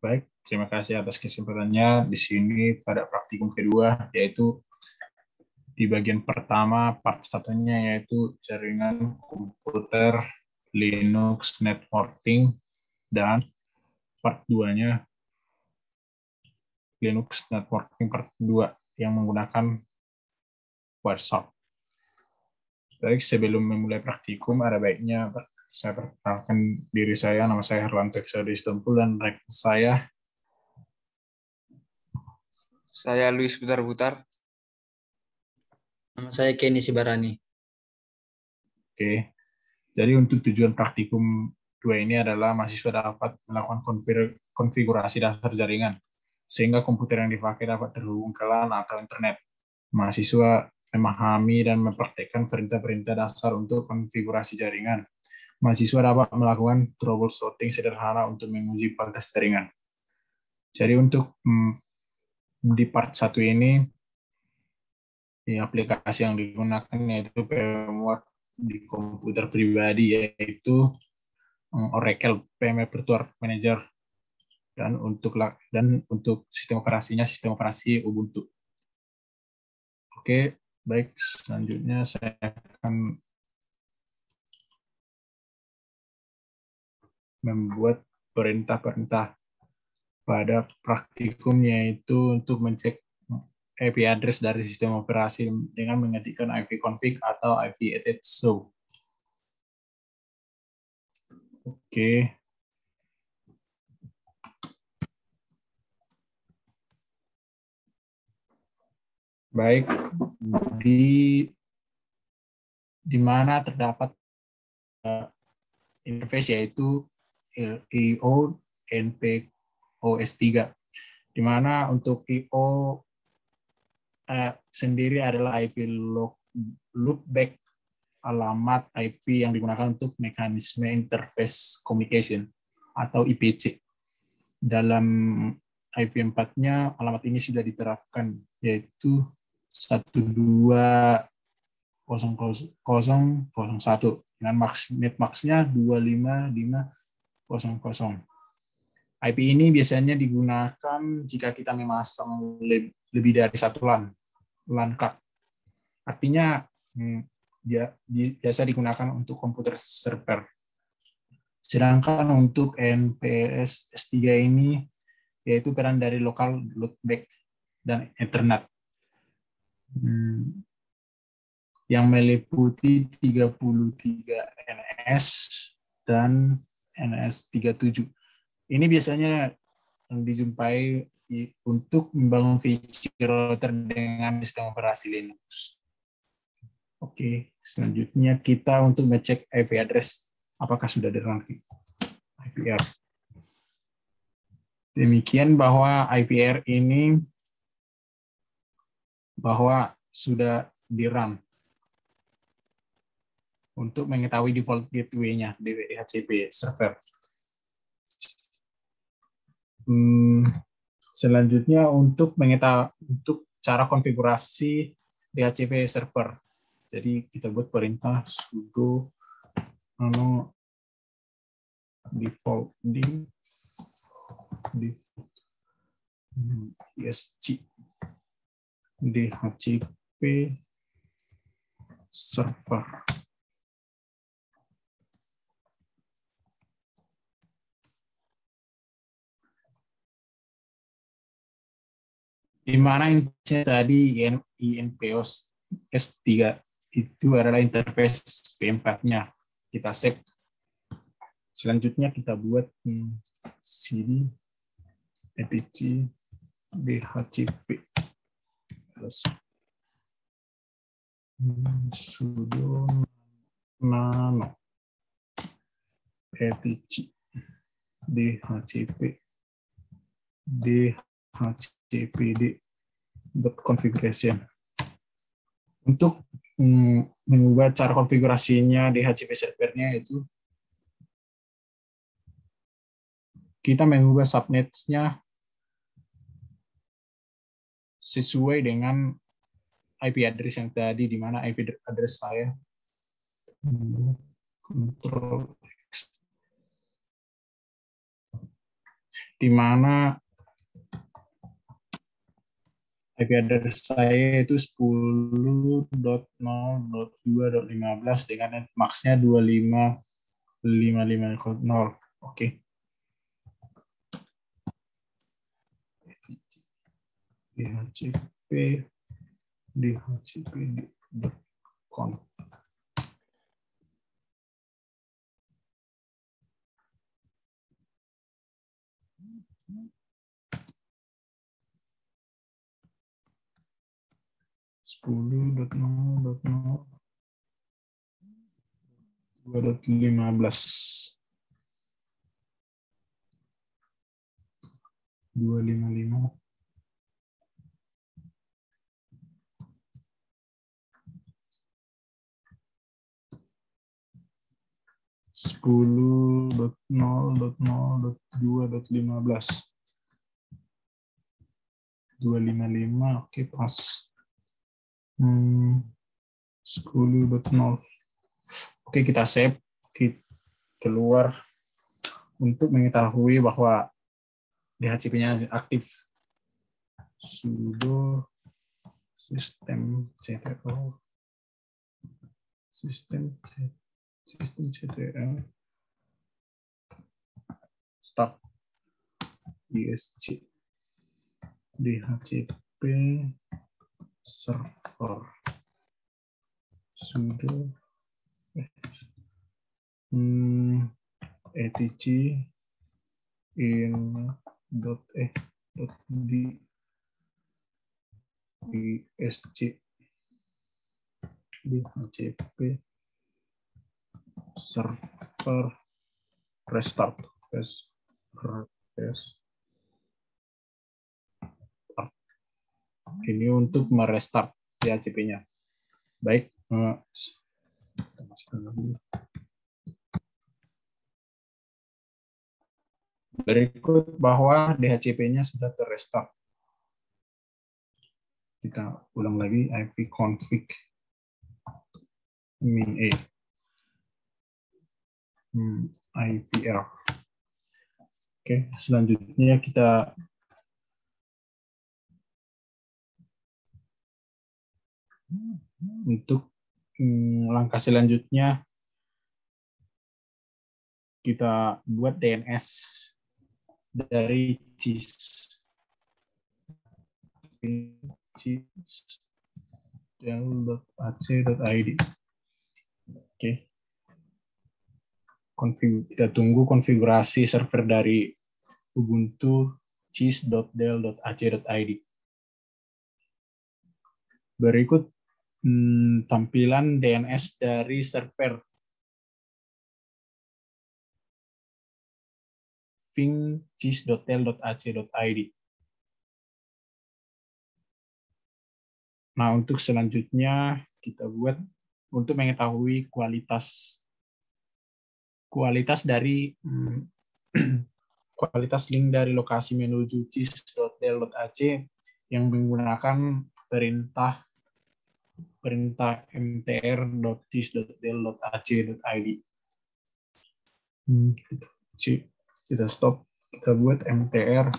Baik, terima kasih atas kesempatannya di sini pada praktikum kedua, yaitu di bagian pertama, part satunya yaitu jaringan komputer Linux networking, dan part 2-nya Linux networking part 2 yang menggunakan WhatsApp. Baik, sebelum memulai praktikum, ada baiknya saya perkenalkan diri saya. Nama saya Herlanto Exaudi Istompul, dan rekan saya Luis Butar-Butar. Nama saya Kenny Sibarani. Oke, jadi untuk tujuan praktikum 2 ini adalah mahasiswa dapat melakukan konfigurasi dasar jaringan, sehingga komputer yang dipakai dapat terhubung ke LAN atau internet. Mahasiswa memahami dan mempraktikkan perintah-perintah dasar untuk konfigurasi jaringan. Mahasiswa dapat melakukan troubleshooting sederhana untuk menguji kualitas jaringan. Jadi untuk di part 1 ini, aplikasi yang digunakan yaitu framework di komputer pribadi, yaitu Oracle PM Virtual Manager, dan untuk sistem operasinya sistem operasi Ubuntu. Oke, baik, selanjutnya saya akan membuat perintah-perintah pada praktikum, yaitu untuk mencek IP address dari sistem operasi dengan mengetikkan ipconfig atau ipedit show. Oke. Baik, di mana terdapat interface yaitu IO NPOS3, di mana untuk IO sendiri adalah IP loopback, alamat IP yang digunakan untuk mekanisme interface communication atau IPC. Dalam IP4-nya alamat ini sudah diterapkan, yaitu 120.0.0.1 dengan netmax-nya 255.0.0. IP ini biasanya digunakan jika kita memasang lebih dari satu LAN card. Artinya biasa digunakan untuk komputer server. Sedangkan untuk NPS S3 ini yaitu peran dari local loopback dan Ethernet yang meliputi 33 NS dan NS37. Ini biasanya dijumpai untuk membangun VC router dengan sistem operasi Linux. Oke, selanjutnya kita untuk ngecek IP address apakah sudah di-run IPR. Demikian bahwa IPR ini sudah di-run untuk mengetahui default gateway-nya di DHCP server. Selanjutnya untuk cara konfigurasi DHCP server. Jadi kita buat perintah sudo default ESC DHCP server. Di mana tadi INPOS S3 itu adalah interface P4-nya. Kita save. Selanjutnya kita buat cd etc DHCP sudo nano etc DHCP dhcpd.configuration. Untuk mengubah cara konfigurasinya DHCP servernya, itu kita mengubah subnetnya sesuai dengan IP address yang tadi, di mana IP address saya Ctrl X. di mana IP address saya itu 10.0.2.15 dengan max-nya 25.5550. Oke. dhcp.conf. Sepuluh dot nol 2.15 255 10.0.2.15 255. Oke, pas. 10.0. Oke, kita save, kita keluar untuk mengetahui bahwa DHCP-nya aktif. Sudo systemctl systemctl start isc DHCP server sudo etc isc DHCP server restart. Ini untuk merestart DHCP-nya. Baik, kita masukkan lagi. Berikut bahwa DHCP-nya sudah terrestart. Kita ulang lagi ipconfig -a ipr. Oke, selanjutnya kita untuk langkah selanjutnya kita buat DNS dari cheese.del.ac.id. Oke. Kita tunggu konfigurasi server dari Ubuntu cheese.del.ac.id. Berikut tampilan DNS dari server cheese.del.ac.id. Nah, untuk selanjutnya kita buat untuk mengetahui kualitas dari kualitas link dari lokasi menuju cheese.del.ac yang menggunakan perintah mtr.cheese.del.ac.id. Kita stop, kita buat mtr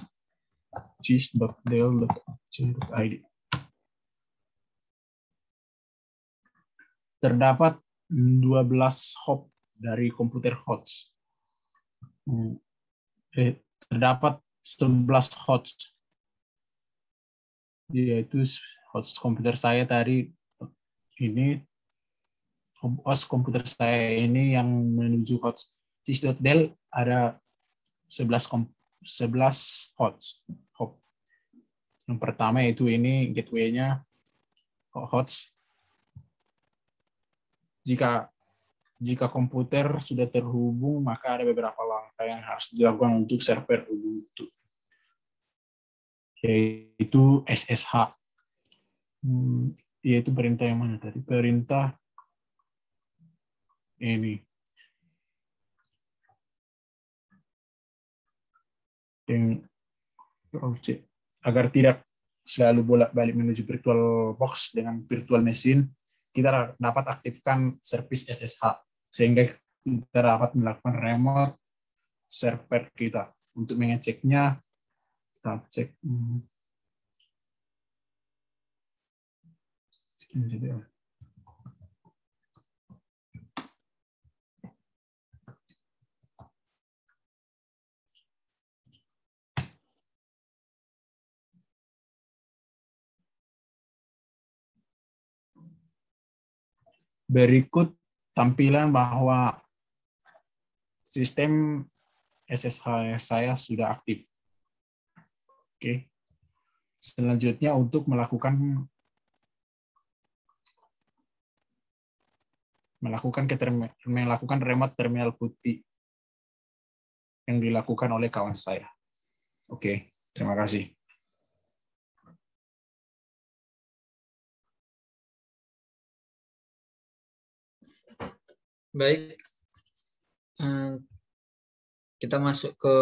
cheese.del.ac.id. Terdapat 12 hop dari komputer host. Terdapat 11 host. Yaitu host komputer saya tadi ini, host komputer saya ini yang menuju host cheese.del ada 11 host. Yang pertama yaitu ini gateway-nya host. Jika komputer sudah terhubung, maka ada beberapa langkah yang harus dilakukan untuk server Ubuntu, yaitu SSH. Yaitu perintah yang mana tadi? Perintah ini. Agar tidak selalu bolak-balik menuju virtual box dengan virtual machine, kita dapat aktifkan service SSH sehingga kita dapat melakukan remote server kita. Untuk mengeceknya, kita cek. Berikut tampilan bahwa sistem SSH saya sudah aktif. Oke. Selanjutnya untuk melakukan remote terminal putih yang dilakukan oleh kawan saya. Oke, terima kasih. Baik, kita masuk ke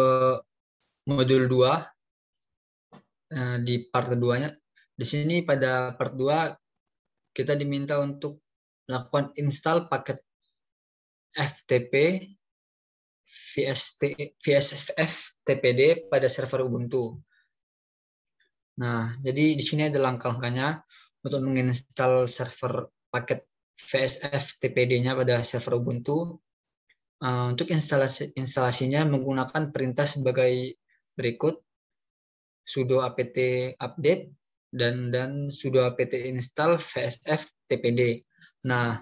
modul 2 di part keduanya. Di sini pada part 2 kita diminta untuk melakukan install paket FTP VSFTPD pada server Ubuntu. Nah, jadi di sini ada langkah-langkahnya untuk menginstal server paket VSFTPD-nya pada server Ubuntu. Untuk instalasinya menggunakan perintah sebagai berikut: sudo apt update dan sudo apt install VSFTPD. Nah,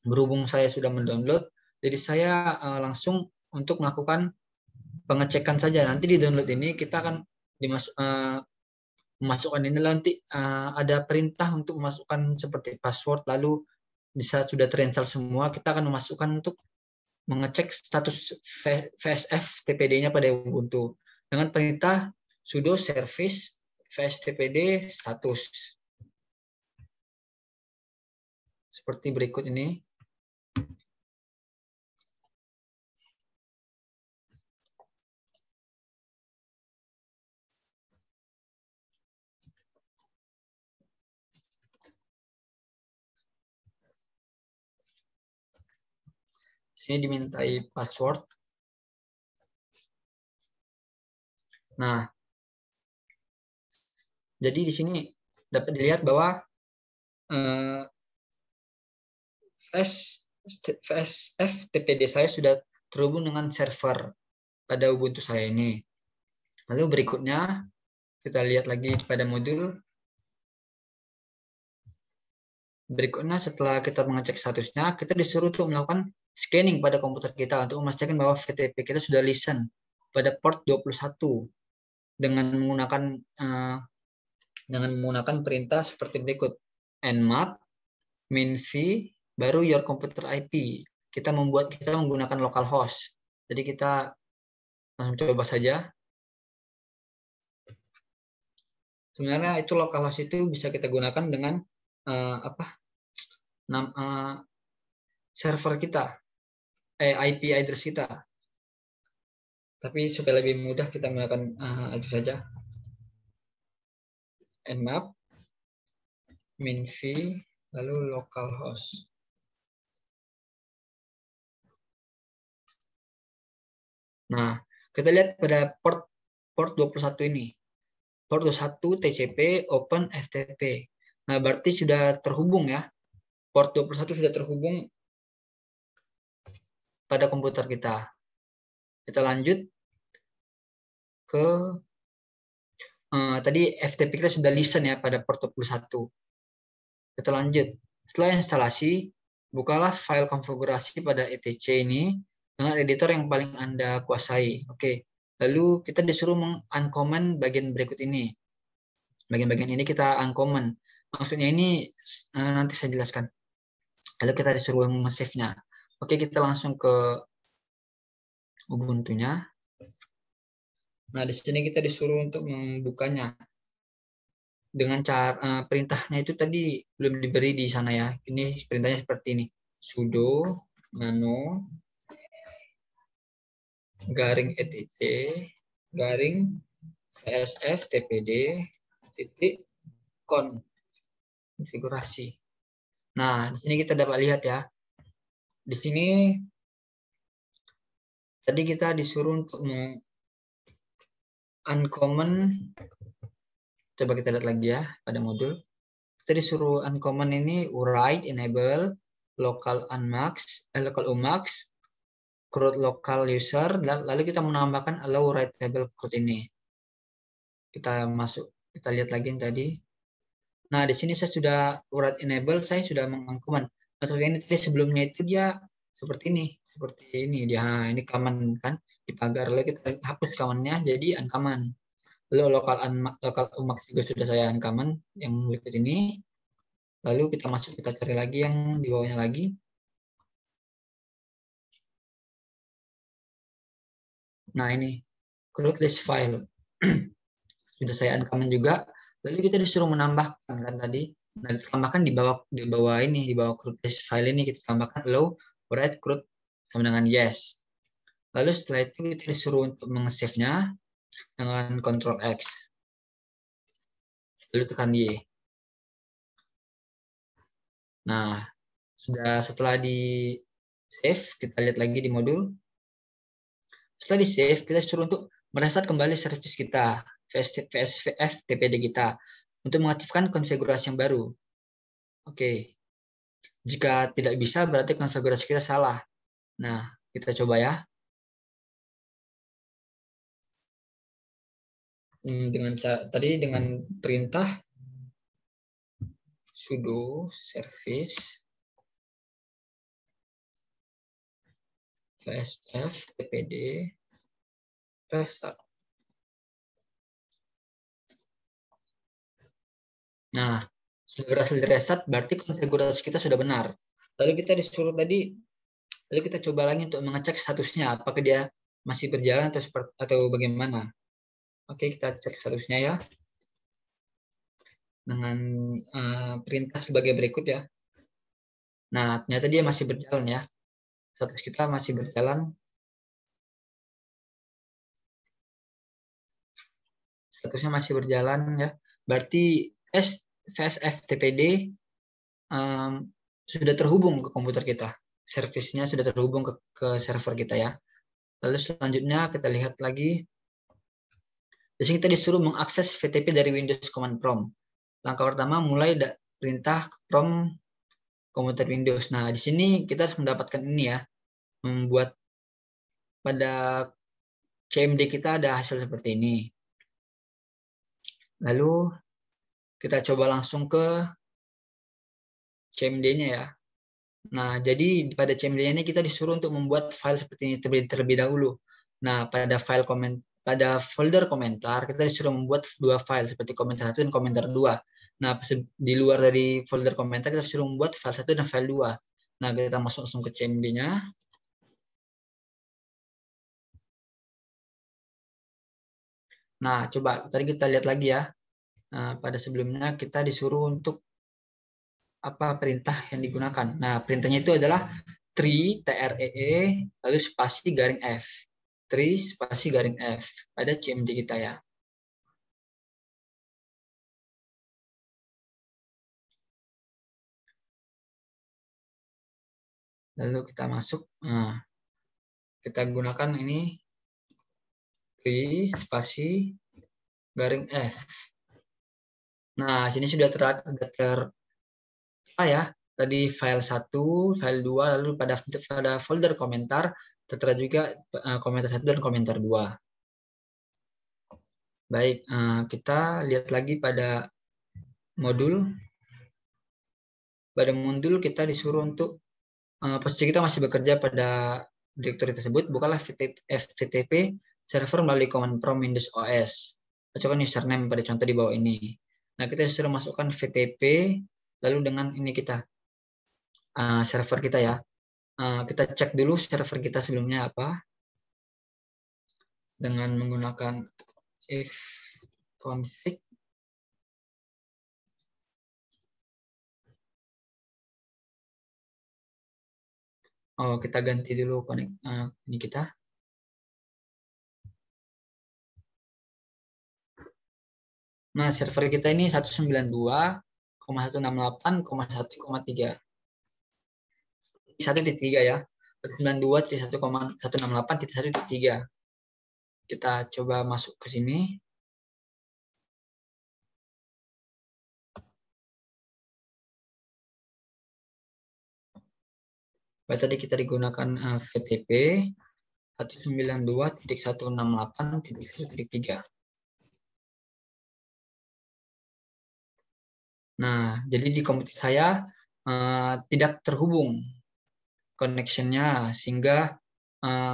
berhubung saya sudah mendownload, jadi saya langsung untuk melakukan pengecekan saja. Nanti di download ini kita akan memasukkan ini, nanti ada perintah untuk memasukkan seperti password, lalu bisa sudah terinstall semua, kita akan memasukkan untuk mengecek status VSFTPD-nya pada Ubuntu dengan perintah sudo service VSTPD status. Seperti berikut ini. Ini dimintai password. Nah, jadi di sini dapat dilihat bahwa VSFTPD saya sudah terhubung dengan server pada Ubuntu saya ini. Lalu berikutnya kita lihat lagi pada modul. Berikutnya setelah kita mengecek statusnya, kita disuruh untuk melakukan scanning pada komputer kita untuk memastikan bahwa VTP kita sudah listen pada port 21 dengan menggunakan perintah seperti berikut: nmap minv baru your computer IP. Kita menggunakan localhost. Jadi kita langsung coba saja. Sebenarnya itu localhost itu bisa kita gunakan dengan server kita, IP address kita. Tapi supaya lebih mudah kita menggunakan itu saja. Nmap minv lalu localhost. Nah, kita lihat pada port 21 ini. Port 21 TCP Open FTP. Nah, berarti sudah terhubung ya. Port 21 sudah terhubung pada komputer kita. Kita lanjut ke tadi FTP kita sudah listen ya pada port 21. Kita lanjut. Setelah instalasi, bukalah file konfigurasi pada etc ini dengan editor yang paling Anda kuasai. Oke. Lalu kita disuruh meng-uncomment bagian berikut ini. Bagian-bagian ini kita uncomment. Maksudnya ini nanti saya jelaskan. Lalu kita disuruh meng-save-nya. Oke, kita langsung ke Ubuntu-nya. Nah, di sini kita disuruh untuk membukanya. Dengan cara perintahnya itu tadi belum diberi di sana ya. Ini perintahnya seperti ini. Sudo nano garing etc garing VSFTPD konfigurasi. Nah, di sini kita dapat lihat ya. Di sini tadi kita disuruh untuk uncommon, coba kita lihat lagi ya pada modul. Kita disuruh uncommon ini write enable local unmax, local umax, CRUD local user, lalu kita menambahkan allow writable CRUD ini. Kita masuk, kita lihat lagi yang tadi. Nah, di sini saya sudah write enable, saya sudah mengungkapkan. Atau ini tadi sebelumnya itu dia seperti ini dia. Nah, ini common kan di pagar, lalu kita hapus common-nya jadi uncommon. Lalu local umax juga sudah saya uncommon yang berikut ini. Lalu kita masuk, kita cari lagi yang di bawahnya lagi. Nah, ini CRUD list file. Sudah saya uncommon juga. Lalu kita disuruh menambahkan kan tadi. Nah, kita tambahkan di bawah ini, di bawah CRUD list file ini kita tambahkan allow write CRUD sama dengan yes. Lalu setelah itu kita disuruh untuk meng-save-nya dengan Ctrl X. Lalu tekan Y. Nah, setelah di save, kita lihat lagi di modul. Setelah di save, kita disuruh untuk merestart kembali service kita, VSF TPD kita, untuk mengaktifkan konfigurasi yang baru. Oke. Jika tidak bisa, berarti konfigurasi kita salah. Nah, kita coba ya. Dengan perintah sudo service VSF TPD restart. Nah, sudah berhasil di restart, berarti konfigurasi kita sudah benar. Lalu kita disuruh tadi, lalu kita coba lagi untuk mengecek statusnya, apakah dia masih berjalan atau bagaimana. Oke, kita cek statusnya ya. Dengan perintah sebagai berikut ya. Nah, ternyata dia masih berjalan ya. Status kita masih berjalan. Statusnya masih berjalan ya. Berarti VSF TPD sudah terhubung ke komputer kita. Servisnya sudah terhubung ke server kita ya. Lalu selanjutnya kita lihat lagi. Di sini kita disuruh mengakses VTP dari Windows Command Prompt. Langkah pertama mulai perintah prompt komputer Windows. Nah, di sini kita harus mendapatkan ini ya. Membuat pada CMD kita ada hasil seperti ini. Lalu kita coba langsung ke CMD-nya ya. Nah, jadi pada CMD-nya ini kita disuruh untuk membuat file seperti ini terlebih dahulu. Nah, pada folder komentar kita disuruh membuat dua file seperti komentar 1 dan komentar 2. Nah, di luar dari folder komentar kita disuruh membuat file 1 dan file 2. Nah, kita masuk langsung ke CMD-nya. Nah, coba tadi kita lihat lagi ya. Nah, pada sebelumnya kita disuruh untuk apa perintah yang digunakan. Nah, perintahnya itu adalah tree lalu spasi garing F. Tree spasi garing F pada CMD kita ya. Lalu kita masuk. Nah, kita gunakan ini tree spasi garing F. Nah, sini sudah ya. Tadi file 1, file 2, lalu pada folder komentar tertera juga komentar 1 dan komentar 2. Baik, kita lihat lagi pada modul. Pada modul kita disuruh untuk posisi kita masih bekerja pada direktori tersebut, bukalah FTP server melalui command prompt Windows OS. Masukkan username pada contoh di bawah ini. Nah, kita disuruh masukkan VTP, lalu dengan ini kita server kita ya. Kita cek dulu server kita sebelumnya apa. Dengan menggunakan ifconfig. Oh, kita ganti dulu ini kita. Nah, server kita ini 192.168.1,3. 1.3 ya. 192.168.1.3. Kita coba masuk ke sini. Tadi kita digunakan VTP 192.168.1.3. Nah, jadi di komputer saya tidak terhubung connection-nya sehingga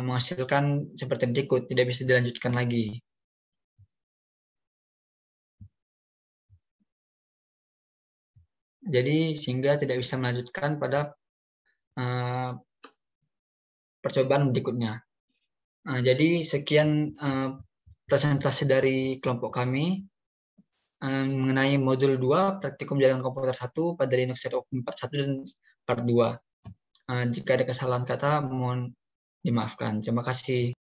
menghasilkan seperti berikut, tidak bisa dilanjutkan lagi. Jadi sehingga tidak bisa melanjutkan pada percobaan berikutnya. Jadi sekian presentasi dari kelompok kami mengenai modul 2 praktikum jaringan komputer 1 pada Linux Optim Part 1 dan Part 2. Jika ada kesalahan kata mohon dimaafkan. Terima kasih.